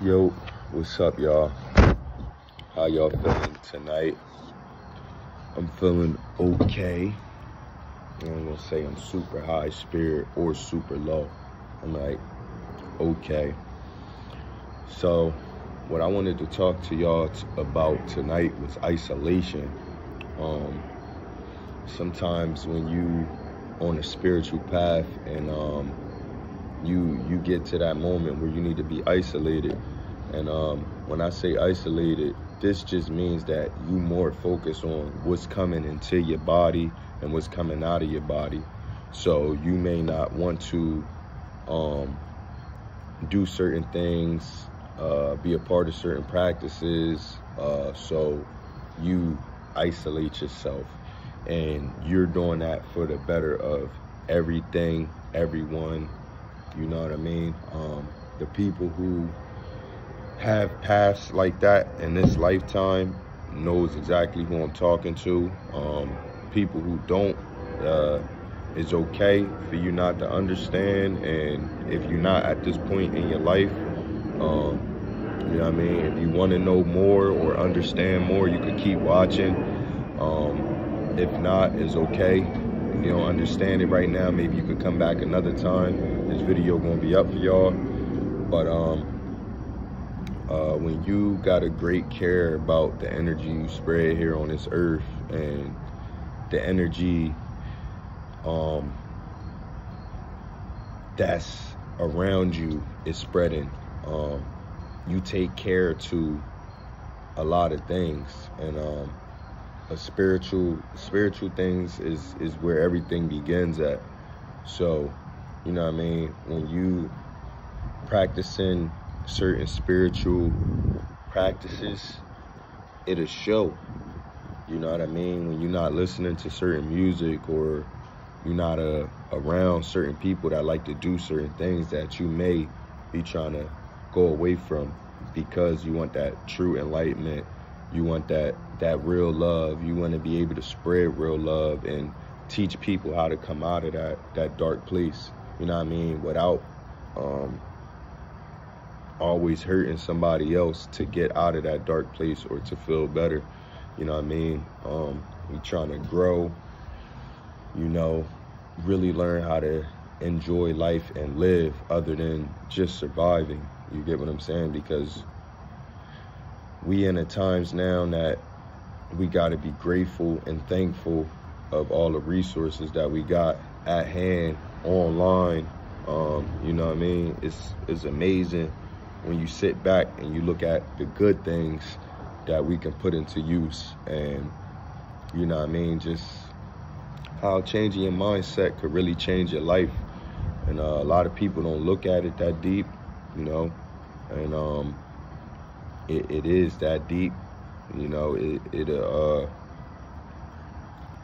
Yo, what's up, y'all? How y'all feeling tonight? I'm feeling okay. I ain't gonna say I'm super high spirit or super low. I'm like, okay. So, what I wanted to talk to y'all about tonight was isolation. Sometimes when you on a spiritual path and you get to that moment where you need to be isolated. And when I say isolated, this just means that you more focus on what's coming into your body and what's coming out of your body. So you may not want to do certain things, be a part of certain practices. So you isolate yourself, and you're doing that for the better of everything, everyone. You know what I mean? The people who have paths like that in this lifetime knows exactly who I'm talking to. People who don't, it's okay for you not to understand. And if you're not at this point in your life, you know what I mean? If you want to know more or understand more, you could keep watching. If not, it's okay. If you don't understand it right now, maybe you could come back another time. This video gonna be up for y'all. But when you got a great care about the energy you spread here on this earth, and the energy that's around you is spreading, you take care to a lot of things. And spiritual things is where everything begins at. So, you know what I mean? When you practicing certain spiritual practices, it'll show. You know what I mean? When you're not listening to certain music, or you're not around certain people that like to do certain things that you may be trying to go away from, because you want that true enlightenment. You want that real love. You want to be able to spread real love and teach people how to come out of that dark place. You know what I mean? Without always hurting somebody else to get out of that dark place or to feel better. You know what I mean? We trying to grow, you know, really learn how to enjoy life and live other than just surviving. You get what I'm saying? Because we in the times now that we got to be grateful and thankful of all the resources that we got at hand online. You know what I mean? It's amazing when you sit back and you look at the good things that we can put into use. And you know what I mean? Just how changing your mindset could really change your life. And a lot of people don't look at it that deep, you know. And it is that deep, you know.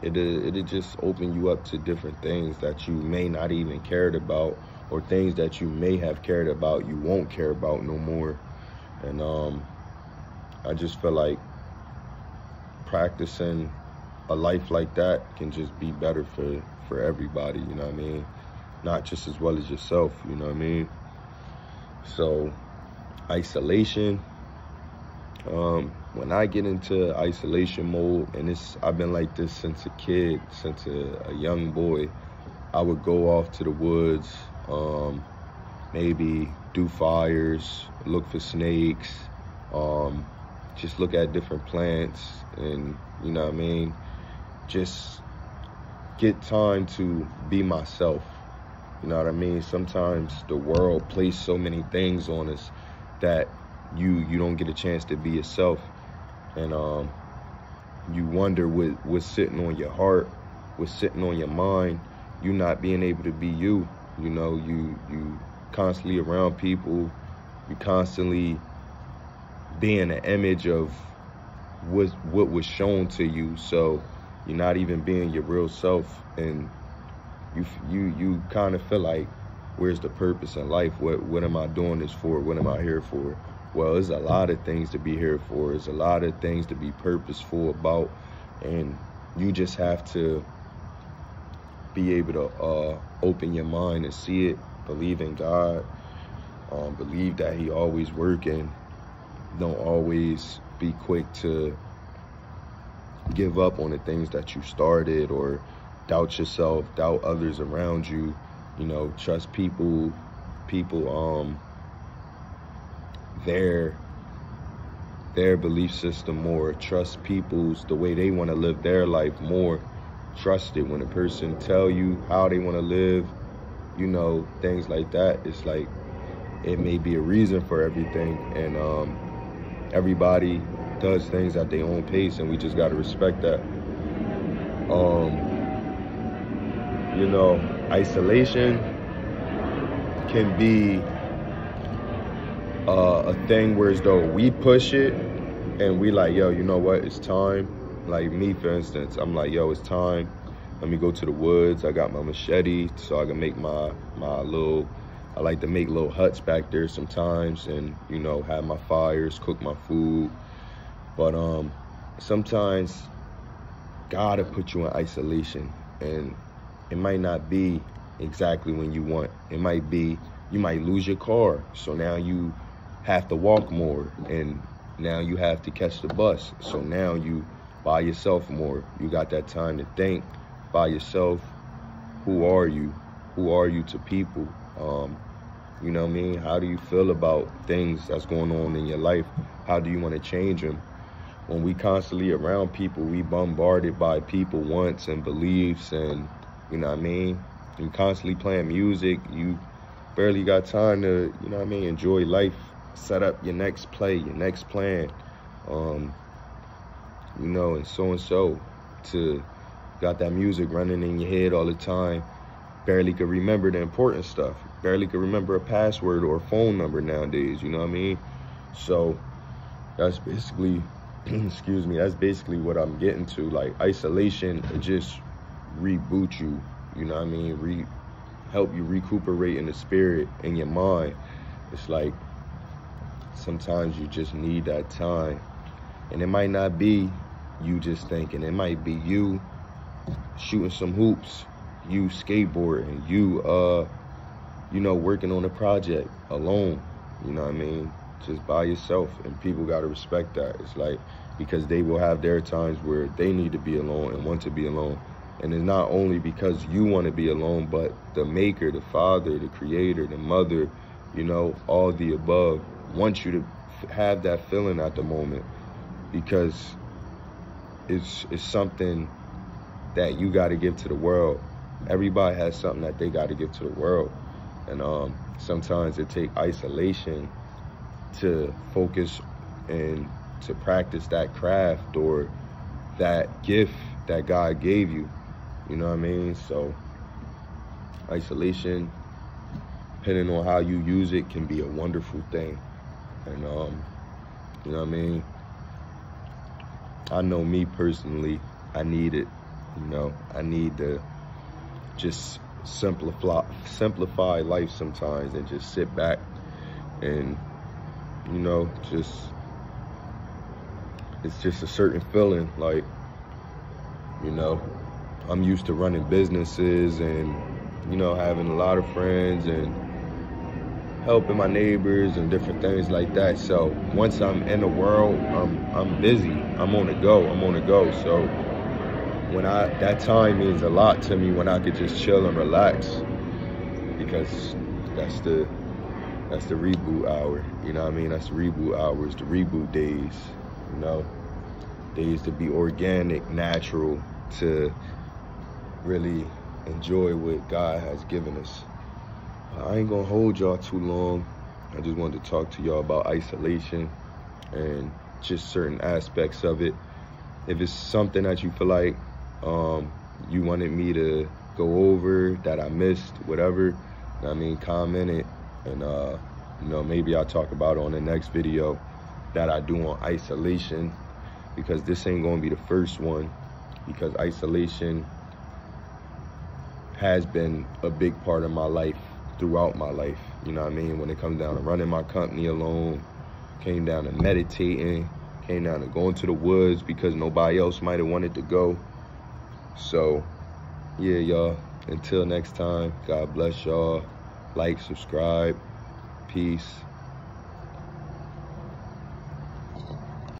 It'll just open you up to different things that you may not even cared about, or things that you may have cared about you won't care about no more. And I just feel like practicing a life like that can just be better for everybody, you know what I mean? Not just as well as yourself, you know what I mean? So isolation, when I get into isolation mode, and I've been like this since a kid, since a young boy. I would go off to the woods, maybe do fires, look for snakes, just look at different plants, and you know what I mean, just get time to be myself. You know what I mean? Sometimes the world plays so many things on us that you don't get a chance to be yourself. And you wonder what's sitting on your heart, what's sitting on your mind. You not being able to be you. You know, you constantly around people. You constantly being an image of what was shown to you. So you're not even being your real self, and you kind of feel like, where's the purpose in life? What am I doing this for? What am I here for? Well, there's a lot of things to be here for. There's a lot of things to be purposeful about, and you just have to be able to open your mind and see it, believe in God, Believe that he always working. Don't always be quick to give up on the things that you started, or doubt yourself, doubt others around you. You know, trust people, their belief system more. Trust people's, the way they want to live their life more. Trust it. When a person tell you how they want to live, you know, things like that, it's like, it may be a reason for everything. And everybody does things at their own pace, and we just got to respect that. You know, isolation can be a thing where as though we push it and we like, yo, you know what, it's time. Like me, for instance, I'm like, yo, it's time. Let me go to the woods. I got my machete so I can make my little, I like to make little huts back there sometimes, and, you know, have my fires, cook my food. But sometimes gotta put you in isolation, and it might not be exactly when you want. It might be, you might lose your car, so now you have to walk more, and now you have to catch the bus, so now you by yourself more. You got that time to think by yourself. Who are you? Who are you to people? You know what I mean? How do you feel about things that's going on in your life? How do you want to change them? When we constantly around people, we bombarded by people wants and beliefs, and, you know what I mean? You constantly playing music, you barely got time to, you know what I mean, enjoy life, set up your next play, your next plan, you know, and so to got that music running in your head all the time, barely could remember the important stuff, barely could remember a password or a phone number nowadays, you know what I mean? So that's basically, excuse me, that's basically what I'm getting to. Like, isolation, it just reboot you, you know what I mean? Help you recuperate in the spirit, in your mind. It's like, sometimes you just need that time. And it might not be you just thinking. It might be you shooting some hoops, you skateboarding, you, you know, working on a project alone, you know what I mean? Just by yourself. And people got to respect that. It's like, because they will have their times where they need to be alone and want to be alone. And it's not only because you want to be alone, but the maker, the father, the creator, the mother, you know, all the above wants you to have that feeling at the moment, because it's something that you got to give to the world. Everybody has something that they got to give to the world. And sometimes it takes isolation to focus and to practice that craft or that gift that God gave you. You know what I mean? So isolation, depending on how you use it, can be a wonderful thing. And you know what I mean? I know me personally, I need it. You know, I need to just simplify life sometimes and just sit back and, you know, it's just a certain feeling. Like, you know, I'm used to running businesses and, you know, having a lot of friends and helping my neighbors and different things like that. So once I'm in the world, I'm busy. I'm on the go. So when that time means a lot to me, when I could just chill and relax, because that's the reboot hour. You know what I mean? That's the reboot hours, the reboot days. You know, days to be organic, natural, to really enjoy what God has given us. I ain't gonna hold y'all too long. I just wanted to talk to y'all about isolation and just certain aspects of it. If it's something that you feel like you wanted me to go over that I missed, whatever, I mean, comment it, and you know, maybe I'll talk about it on the next video that I do on isolation, because this ain't gonna be the first one, because isolation has been a big part of my life throughout my life. You know what I mean? When it comes down to running my company alone, came down to meditating, came down to going to the woods because nobody else might have wanted to go. So yeah, y'all, until next time, God bless y'all. Like, subscribe, Peace.